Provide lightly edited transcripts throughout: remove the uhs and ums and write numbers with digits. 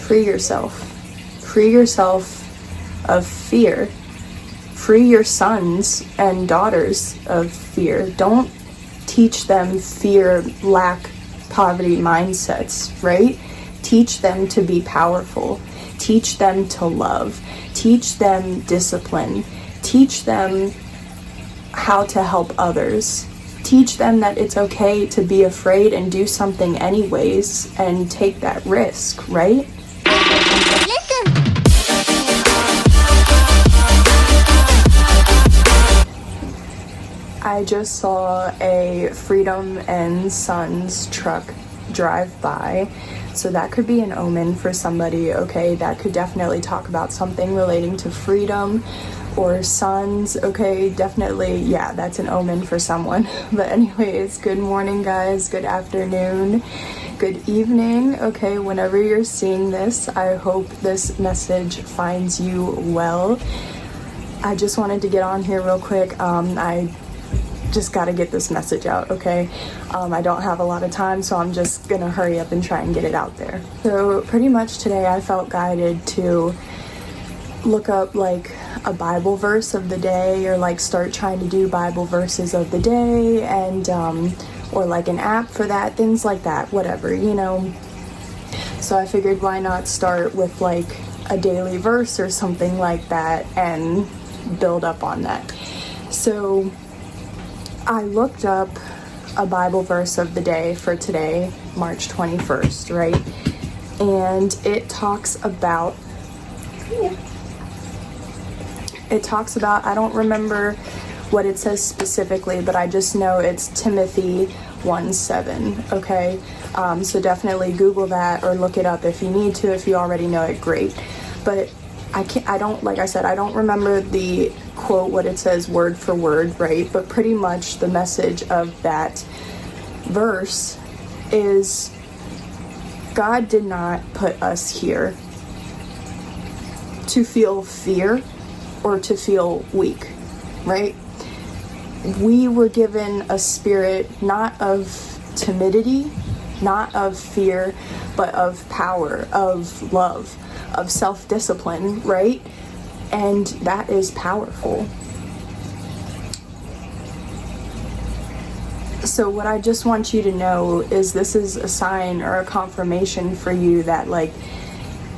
Free yourself. Free yourself of fear. Free your sons and daughters of fear. Don't teach them fear, lack, poverty mindsets, right? Teach them to be powerful. Teach them to love. Teach them discipline. Teach them how to help others. Teach them that it's okay to be afraid and do something anyways and take that risk, right? I just saw a Freedom and Sons truck drive by, so that could be an omen for somebody, okay? That could definitely talk about something relating to freedom or sons, okay? Definitely, yeah, that's an omen for someone. But anyways, good morning, guys. Good afternoon. Good evening, okay? Whenever you're seeing this, I hope this message finds you well. I just wanted to get on here real quick. I just got to get this message out, okay? I don't have a lot of time, so I'm just gonna hurry up and try and get it out there. So pretty much today I felt guided to look up like a Bible verse of the day, or like start trying to do Bible verses of the day, and or like an app for that, things like that, whatever, you know. So I figured, why not start with like a daily verse or something like that and build up on that. So I looked up a Bible verse of the day for today, March 21st, right? And it talks about, I don't remember what it says specifically, but I just know it's Timothy 1:7, okay? So definitely Google that or look it up if you need to. If you already know it, great. But like I said, I don't remember the quote, what it says word for word, right? But pretty much the message of that verse is God did not put us here to feel fear or to feel weak, right? We were given a spirit not of timidity, not of fear, but of power, of love, of self-discipline, right? And that is powerful. So what I just want you to know is this is a sign or a confirmation for you that, like,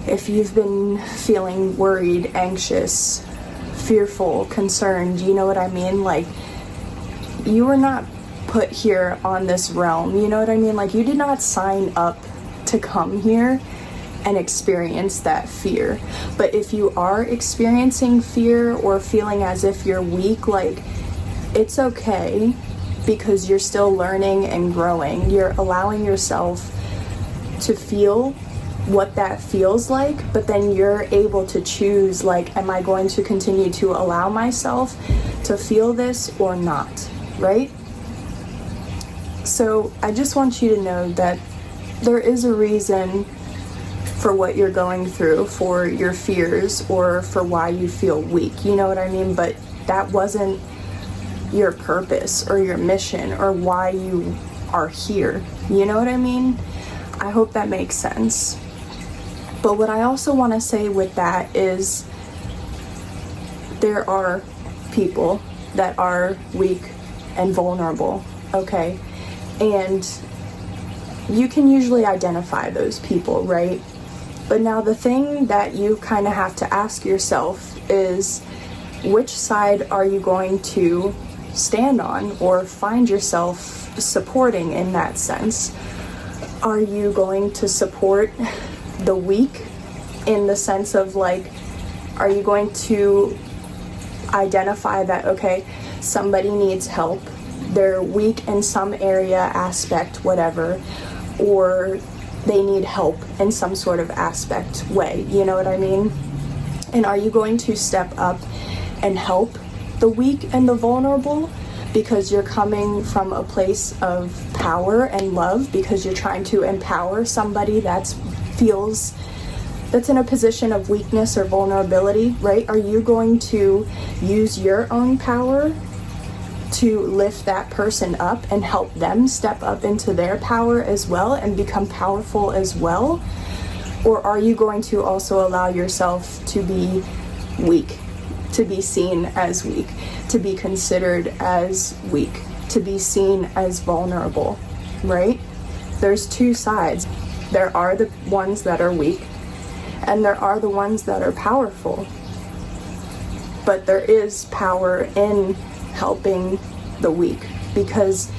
if you've been feeling worried, anxious, fearful, concerned, you know what I mean? Like, you were not put here on this realm, you know what I mean? Like, you did not sign up to come here and experience that fear. But if you are experiencing fear or feeling as if you're weak, like, it's okay, because you're still learning and growing. You're allowing yourself to feel what that feels like, but then you're able to choose, like, am I going to continue to allow myself to feel this or not, right? So I just want you to know that there is a reason for what you're going through, for your fears, or for why you feel weak, you know what I mean? But that wasn't your purpose or your mission or why you are here, you know what I mean? I hope that makes sense. But what I also want to say with that is there are people that are weak and vulnerable, okay? And you can usually identify those people, right? But now the thing that you kind of have to ask yourself is, which side are you going to stand on or find yourself supporting in that sense? Are you going to support the weak in the sense of, like, are you going to identify that, okay, somebody needs help, they're weak in some area, aspect, whatever, or they need help in some sort of aspect, way, you know what I mean? And are you going to step up and help the weak and the vulnerable because you're coming from a place of power and love, because you're trying to empower somebody that's in a position of weakness or vulnerability, right? Are you going to use your own power to lift that person up and help them step up into their power as well and become powerful as well? Or are you going to also allow yourself to be weak, to be seen as weak, to be considered as weak, to be seen as vulnerable, right? There's two sides. There are the ones that are weak, and there are the ones that are powerful. But there is power in helping the weak, because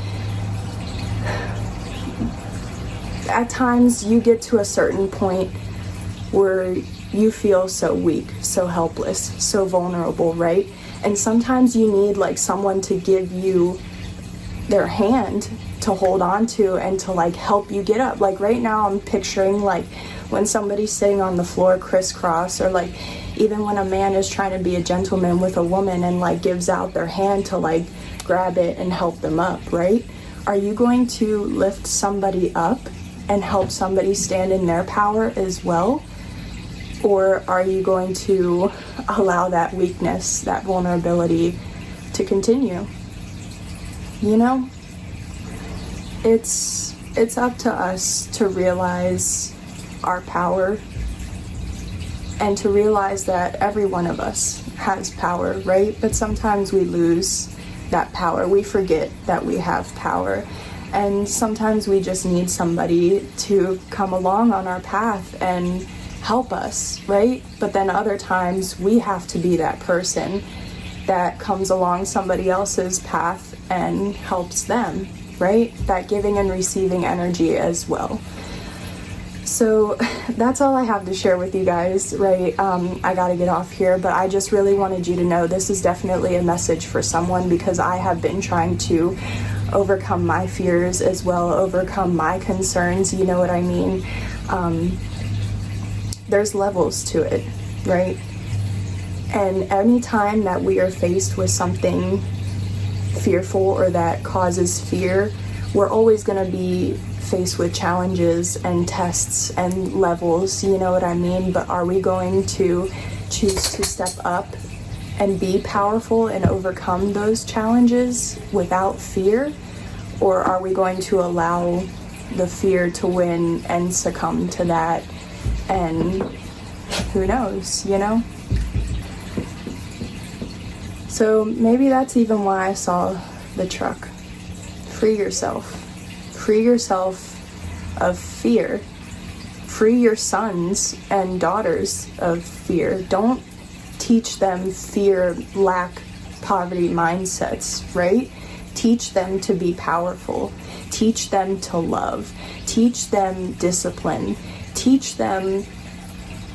at times you get to a certain point where you feel so weak, so helpless, so vulnerable, right? And sometimes you need like someone to give you their hand to hold on to and to like help you get up. Like right now I'm picturing like when somebody's sitting on the floor crisscross, or like even when a man is trying to be a gentleman with a woman and like gives out their hand to like grab it and help them up, right? Are you going to lift somebody up and help somebody stand in their power as well? Or are you going to allow that weakness, that vulnerability to continue? You know, it's up to us to realize our power and to realize that every one of us has power, right? But sometimes we lose that power. We forget that we have power. And sometimes we just need somebody to come along on our path and help us, right? But then other times we have to be that person that comes along somebody else's path and helps them, right? That giving and receiving energy as well. So that's all I have to share with you guys, right? I gotta get off here, but I just really wanted you to know this is definitely a message for someone, because I have been trying to overcome my fears as well, overcome my concerns, you know what I mean? There's levels to it, right? And anytime that we are faced with something fearful or that causes fear, we're always going to be faced with challenges and tests and levels, you know what I mean? But are we going to choose to step up and be powerful and overcome those challenges without fear? Or are we going to allow the fear to win and succumb to that? And who knows, you know? So maybe that's even why I saw the truck. Free yourself. Free yourself of fear. Free your sons and daughters of fear. Don't teach them fear, lack, poverty mindsets, right? Teach them to be powerful. Teach them to love. Teach them discipline. Teach them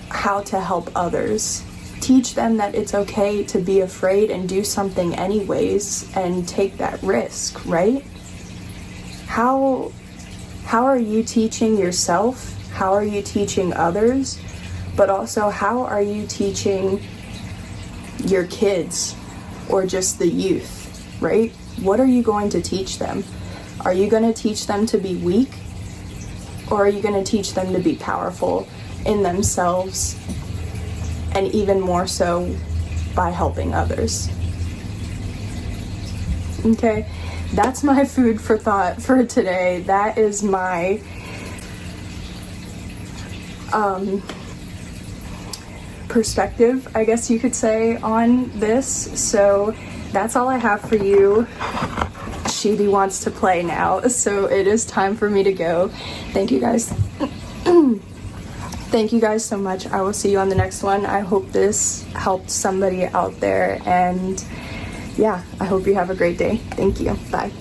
how to help others. Teach them that it's okay to be afraid and do something anyways and take that risk, right? How are you teaching yourself? How are you teaching others? But also, how are you teaching your kids or just the youth, right? What are you going to teach them? Are you going to teach them to be weak? Or are you going to teach them to be powerful in themselves, and even more so by helping others? Okay, that's my food for thought for today. That is my perspective, I guess you could say, on this. So that's all I have for you. Sheedy wants to play now, so it is time for me to go. Thank you guys. Thank you guys so much. I will see you on the next one. I hope this helped somebody out there, and yeah, I hope you have a great day. Thank you. Bye.